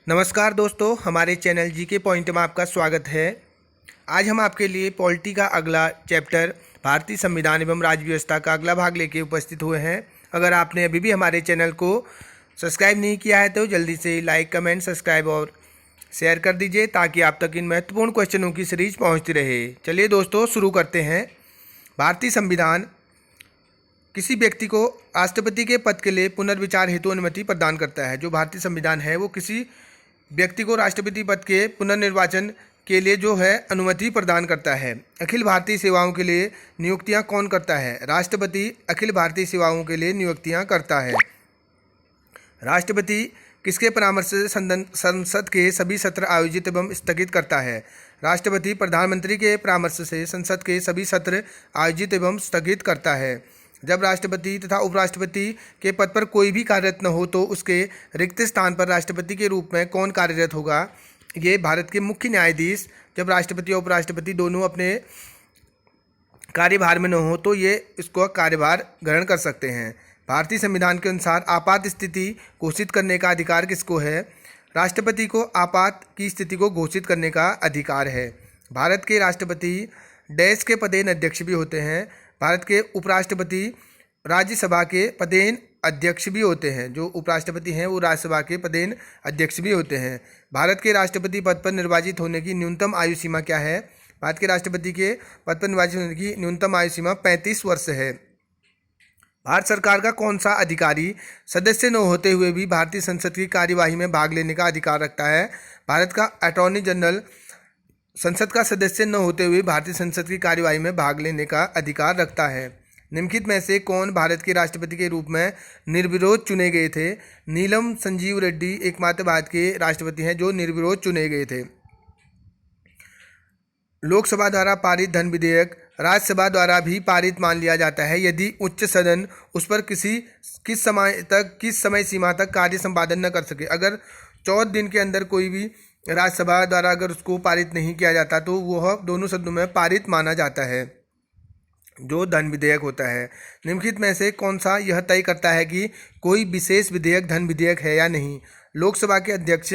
नमस्कार दोस्तों, हमारे चैनल जी के पॉइंट में आपका स्वागत है। आज हम आपके लिए पॉलिटी का अगला चैप्टर भारतीय संविधान एवं राज्य व्यवस्था का अगला भाग लेके उपस्थित हुए हैं। अगर आपने अभी भी हमारे चैनल को सब्सक्राइब नहीं किया है तो जल्दी से लाइक, कमेंट, सब्सक्राइब और शेयर कर दीजिए ताकि आप तक इन महत्वपूर्ण क्वेश्चनों की सीरीज पहुँचती रहे। चलिए दोस्तों, शुरू करते हैं। भारतीय संविधान किसी व्यक्ति को राष्ट्रपति के पद के लिए पुनर्विचार हेतु अनुमति प्रदान करता है। जो भारतीय संविधान है वो किसी व्यक्ति को राष्ट्रपति पद के पुनर्निर्वाचन के लिए जो है अनुमति प्रदान करता है। अखिल भारतीय सेवाओं के लिए नियुक्तियां कौन करता है? राष्ट्रपति अखिल भारतीय सेवाओं के लिए नियुक्तियां करता है। राष्ट्रपति किसके परामर्श से संसद के सभी सत्र आयोजित एवं स्थगित करता है? राष्ट्रपति प्रधानमंत्री के परामर्श से संसद के सभी सत्र आयोजित एवं स्थगित करता है। जब राष्ट्रपति तथा उपराष्ट्रपति के पद पर कोई भी कार्यरत न हो तो उसके रिक्त स्थान पर राष्ट्रपति के रूप में कौन कार्यरत होगा? ये भारत के मुख्य न्यायाधीश। जब राष्ट्रपति और उपराष्ट्रपति दोनों अपने कार्यभार में न हो तो ये इसको कार्यभार ग्रहण कर सकते हैं। भारतीय संविधान के अनुसार आपात स्थिति घोषित करने का अधिकार किसको है? राष्ट्रपति को आपात की स्थिति को घोषित करने का अधिकार है। भारत के राष्ट्रपति देश के पदेन अध्यक्ष भी होते हैं। भारत के उपराष्ट्रपति राज्यसभा के पदेन अध्यक्ष भी होते हैं। जो उपराष्ट्रपति हैं वो राज्यसभा के पदेन अध्यक्ष भी होते हैं। भारत के राष्ट्रपति पद पर निर्वाचित होने की न्यूनतम आयु सीमा क्या है? भारत के राष्ट्रपति के पद पर निर्वाचित होने की न्यूनतम आयु सीमा 35 वर्ष है। भारत सरकार का कौन सा अधिकारी सदस्य न होते हुए भी भारतीय संसद की कार्यवाही में भाग लेने का अधिकार रखता है? भारत का अटॉर्नी जनरल संसद का सदस्य न होते हुए भारतीय संसद की कार्यवाही में भाग लेने का अधिकार रखता है। निम्नलिखित में से कौन भारत के राष्ट्रपति के रूप में निर्विरोध चुने गए थे? नीलम संजीव रेड्डी एकमात्र भारत के राष्ट्रपति हैं जो निर्विरोध चुने गए थे। लोकसभा द्वारा पारित धन विधेयक राज्यसभा द्वारा भी पारित मान लिया जाता है यदि उच्च सदन उस पर किस समय सीमा तक कार्य संपादन न कर सके। अगर 14 दिन के अंदर कोई भी राज्यसभा द्वारा अगर उसको पारित नहीं किया जाता तो वह दोनों सदनों में पारित माना जाता है जो धन विधेयक होता है। निम्नलिखित में से कौन सा यह तय करता है कि कोई विशेष विधेयक धन विधेयक है या नहीं? लोकसभा के अध्यक्ष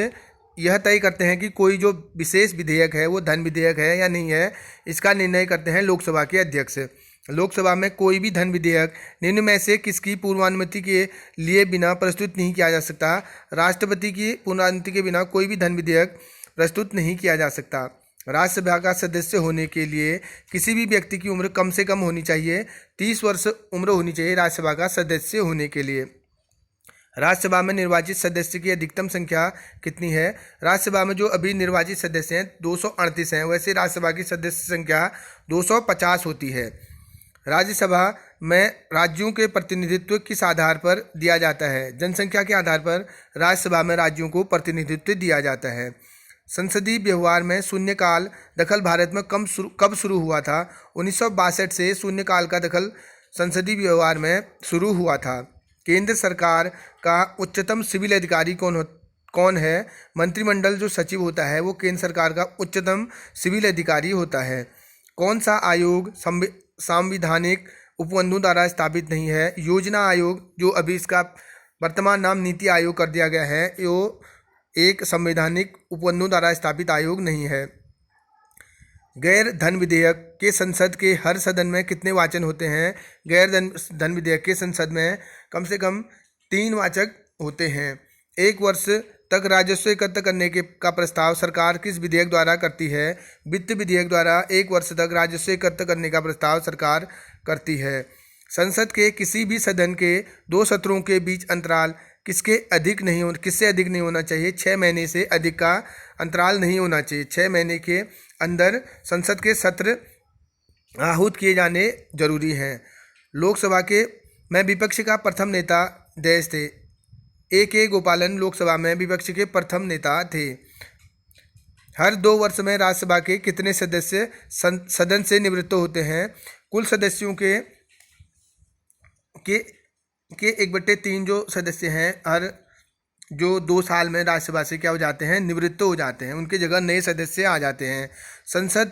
यह तय करते हैं कि कोई जो विशेष विधेयक है वो धन विधेयक है या नहीं है। इसका निर्णय करते हैं लोकसभा के अध्यक्ष। लोकसभा में कोई भी धन विधेयक निम्न में से किसकी पूर्वानुमति के लिए बिना प्रस्तुत नहीं किया जा सकता? राष्ट्रपति की पूर्वानुमति के बिना कोई भी धन विधेयक प्रस्तुत नहीं किया जा सकता। राज्यसभा का सदस्य होने के लिए किसी भी व्यक्ति की उम्र कम से कम होनी चाहिए 30 वर्ष उम्र होनी चाहिए राज्यसभा का सदस्य होने के लिए। राज्यसभा में निर्वाचित सदस्य की अधिकतम संख्या कितनी है? राज्यसभा में जो अभी निर्वाचित सदस्य हैं 238 हैं, वैसे राज्यसभा की सदस्य संख्या 250 होती है। राज्यसभा में राज्यों के प्रतिनिधित्व किस आधार पर दिया जाता है? जनसंख्या के आधार पर राज्यसभा में राज्यों को प्रतिनिधित्व दिया जाता है। संसदीय व्यवहार में शून्यकाल दखल भारत में कब शुरू हुआ था? 1962 से शून्यकाल का दखल संसदीय व्यवहार में शुरू हुआ था। केंद्र सरकार का उच्चतम सिविल अधिकारी कौन है? मंत्रिमंडल जो सचिव होता है वो केंद्र सरकार का उच्चतम सिविल अधिकारी होता है। कौन सा आयोग संवैधानिक उपबंधों द्वारा स्थापित नहीं है? योजना आयोग, जो अभी इसका वर्तमान नाम नीति आयोग कर दिया गया है, वो एक संवैधानिक उपबंधों द्वारा स्थापित आयोग नहीं है। गैर धन विधेयक के संसद के हर सदन में कितने वाचन होते हैं? गैर धन विधेयक के संसद में कम से कम 3 वाचक होते हैं। 1 वर्ष तक राजस्व एकत्र करने का प्रस्ताव सरकार किस विधेयक द्वारा करती है? वित्त विधेयक द्वारा 1 वर्ष तक राजस्व एकत्र करने का प्रस्ताव सरकार करती है। संसद के किसी भी सदन के 2 सत्रों के बीच अंतराल किससे अधिक नहीं होना चाहिए? 6 महीने से अधिक का अंतराल नहीं होना चाहिए। 6 महीने के अंदर संसद के सत्र आहूत किए जाने जरूरी हैं। लोकसभा में विपक्ष का प्रथम नेता देश थे। A.K. गोपालन लोकसभा में विपक्ष के प्रथम नेता थे। हर 2 वर्ष में राज्यसभा के कितने सदस्य सदन से निवृत्त होते हैं? कुल सदस्यों के 1/3 जो सदस्य हैं हर जो 2 साल में राज्यसभा से क्या हो जाते हैं? निवृत्त हो जाते हैं। उनकी जगह नए सदस्य आ जाते हैं। संसद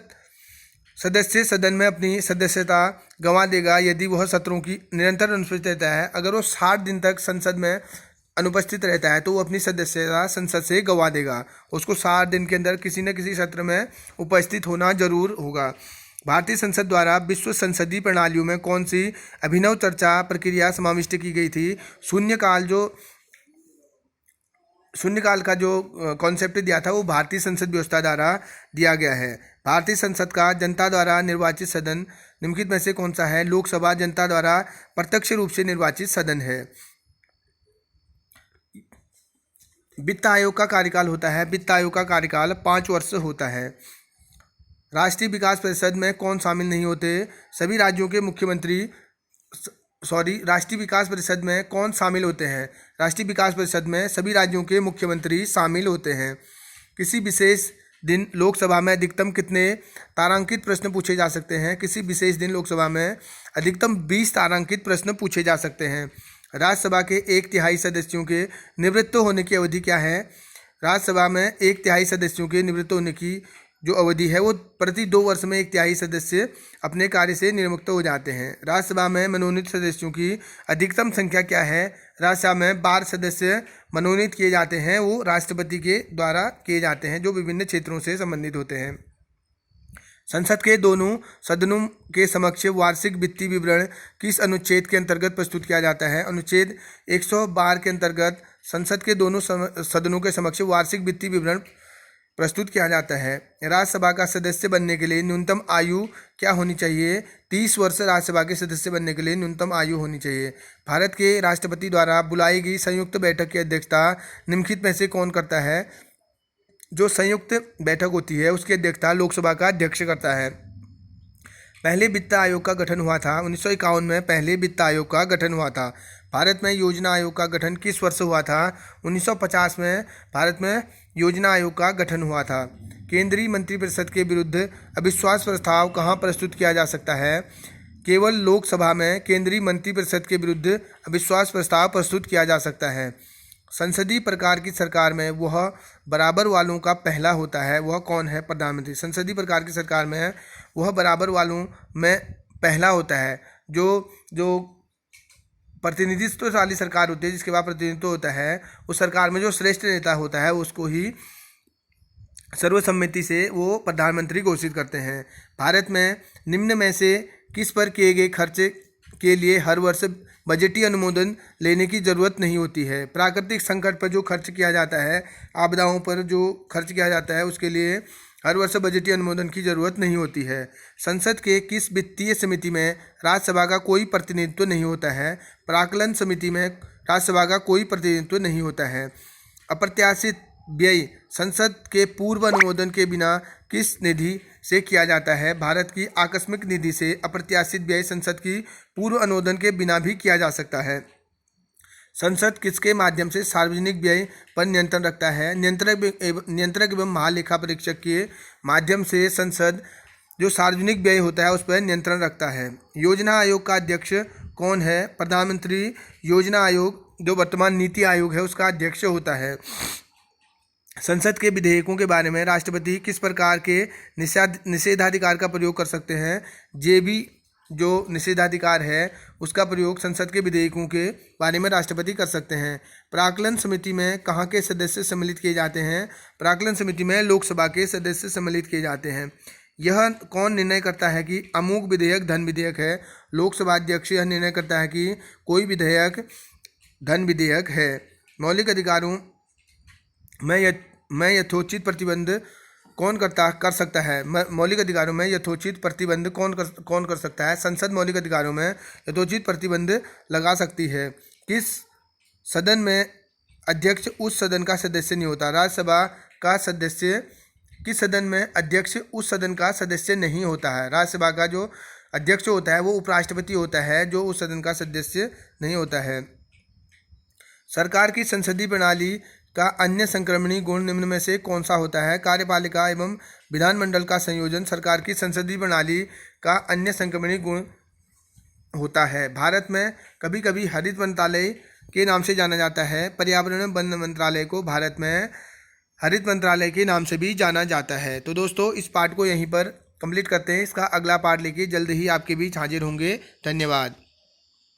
सदस्य सदन में अपनी सदस्यता गंवा देगा यदि वह सत्रों की निरंतर अनुपस्थित रहता है। अगर वो 60 दिन तक संसद में अनुपस्थित रहता है तो वो अपनी सदस्यता संसद से गंवा देगा। उसको 60 दिन के अंदर किसी न किसी सत्र में उपस्थित होना जरूर होगा। भारतीय संसद द्वारा विश्व संसदीय प्रणालियों में कौन सी अभिनव चर्चा प्रक्रिया समाविष्ट की गई थी? शून्यकाल का जो कॉन्सेप्ट दिया था वो भारतीय संसद व्यवस्था द्वारा दिया गया है। भारतीय संसद का जनता द्वारा निर्वाचित सदन निम्नलिखित में से कौन सा है? लोकसभा जनता द्वारा प्रत्यक्ष रूप से निर्वाचित सदन है। वित्त आयोग का कार्यकाल होता है, वित्त आयोग का कार्यकाल 5 वर्ष होता है। राष्ट्रीय विकास परिषद में कौन शामिल नहीं होते? सभी राज्यों के मुख्यमंत्री राष्ट्रीय विकास परिषद में कौन शामिल होते हैं? राष्ट्रीय विकास परिषद में सभी राज्यों के मुख्यमंत्री शामिल होते हैं। किसी विशेष दिन लोकसभा में अधिकतम कितने तारांकित प्रश्न पूछे जा सकते हैं? किसी विशेष दिन लोकसभा में अधिकतम 20 तारांकित प्रश्न पूछे जा सकते हैं। राज्यसभा के 1/3 सदस्यों के निवृत्त होने की अवधि क्या है? राज्यसभा में 1/3 सदस्यों के निवृत्त होने की जो अवधि है वो प्रति 2 वर्ष में 1/3 सदस्य अपने कार्य से निवृत्त हो जाते हैं। राज्यसभा में मनोनीत सदस्यों की अधिकतम संख्या क्या है? राज्यसभा में 12 सदस्य मनोनीत किए जाते हैं, वो राष्ट्रपति के द्वारा किए जाते हैं, जो विभिन्न क्षेत्रों से संबंधित होते हैं। संसद के दोनों सदनों के समक्ष वार्षिक वित्तीय विवरण किस अनुच्छेद के अंतर्गत प्रस्तुत किया जाता है? अनुच्छेद 112 के अंतर्गत संसद के दोनों सदनों के समक्ष वार्षिक वित्तीय विवरण प्रस्तुत किया जाता है। राज्यसभा का सदस्य बनने के लिए न्यूनतम आयु क्या होनी चाहिए? 30 वर्ष राज्यसभा के सदस्य बनने के लिए न्यूनतम आयु होनी चाहिए। भारत के राष्ट्रपति द्वारा बुलाई गई संयुक्त बैठक की अध्यक्षता निम्नलिखित में से कौन करता है? जो संयुक्त बैठक होती है उसकी अध्यक्षता लोकसभा का अध्यक्ष करता है। पहले वित्त आयोग का गठन हुआ था 1951 में, पहले वित्त आयोग का गठन हुआ था। भारत में योजना आयोग का गठन किस वर्ष हुआ था? 1950 में भारत में योजना आयोग का गठन हुआ था। केंद्रीय मंत्रिपरिषद के विरुद्ध अविश्वास प्रस्ताव कहाँ प्रस्तुत किया जा सकता है? केवल लोकसभा में केंद्रीय मंत्रिपरिषद के विरुद्ध अविश्वास प्रस्ताव प्रस्तुत किया जा सकता है। संसदीय प्रकार की सरकार में वह बराबर वालों का पहला होता है, वह कौन है? प्रधानमंत्री। संसदीय प्रकार की सरकार में वह बराबर वालों में पहला होता है। जो प्रतिनिधित्व वाली सरकार होती है, जिसके बाद प्रतिनिधित्व होता है, उस सरकार में जो श्रेष्ठ नेता होता है उसको ही सर्वसम्मति से वो प्रधानमंत्री घोषित करते हैं। भारत में निम्न में से किस पर किए गए खर्च के लिए हर वर्ष बजटीय अनुमोदन लेने की जरूरत नहीं होती है? प्राकृतिक संकट पर जो खर्च किया जाता है, आपदाओं पर जो खर्च किया जाता है, उसके लिए हर वर्ष बजटीय अनुमोदन की जरूरत नहीं होती है। संसद के किस वित्तीय समिति में राज्यसभा का कोई प्रतिनिधित्व नहीं होता है? प्राक्कलन समिति में राज्यसभा का कोई प्रतिनिधित्व नहीं होता है। अप्रत्याशित व्यय संसद के पूर्व अनुमोदन के बिना किस निधि से किया जाता है? भारत की आकस्मिक निधि से अप्रत्याशित व्यय संसद की पूर्व अनुमोदन के बिना भी किया जा सकता है। संसद किसके माध्यम से सार्वजनिक व्यय पर नियंत्रण रखता है? नियंत्रक एवं महालेखा परीक्षक के माध्यम से संसद जो सार्वजनिक व्यय होता है उस पर नियंत्रण रखता है। योजना आयोग का अध्यक्ष कौन है? प्रधानमंत्री। योजना आयोग जो वर्तमान नीति आयोग है उसका अध्यक्ष होता है। संसद के विधेयकों के बारे में राष्ट्रपति किस प्रकार के निषेधाधिकार का प्रयोग कर सकते हैं? जेबी जो निषेधाधिकार है उसका प्रयोग संसद के विधेयकों के बारे में राष्ट्रपति कर सकते हैं। प्राक्कलन समिति में कहाँ के सदस्य सम्मिलित किए जाते हैं? प्राक्कलन समिति में लोकसभा के सदस्य सम्मिलित किए जाते हैं। यह कौन निर्णय करता है कि अमुक विधेयक धन विधेयक है? लोकसभा अध्यक्ष यह निर्णय करता है कि कोई विधेयक धन विधेयक है। मौलिक अधिकारों में यथोचित प्रतिबंध कौन कर सकता है? मौलिक अधिकारों में यथोचित प्रतिबंध कौन कर सकता है? संसद मौलिक अधिकारों में यथोचित प्रतिबंध लगा सकती है। किस सदन में अध्यक्ष उस सदन का सदस्य नहीं होता? राज्यसभा का सदस्य किस सदन में अध्यक्ष उस सदन का सदस्य नहीं होता है? राज्यसभा का जो अध्यक्ष होता है वो उपराष्ट्रपति होता है, जो उस सदन का सदस्य नहीं होता है। सरकार की संसदीय प्रणाली का अन्य संक्रमणीय गुण निम्न में से कौन सा होता है? कार्यपालिका एवं विधानमंडल का संयोजन सरकार की संसदीय प्रणाली का अन्य संक्रमणीय गुण होता है। भारत में कभी कभी हरित मंत्रालय के नाम से जाना जाता है। पर्यावरण एवं वन मंत्रालय को भारत में हरित मंत्रालय के नाम से भी जाना जाता है। तो दोस्तों इस पार्ट को यहीं पर कंप्लीट करते हैं। इसका अगला पार्ट लेके जल्द ही आपके बीच हाजिर होंगे। धन्यवाद।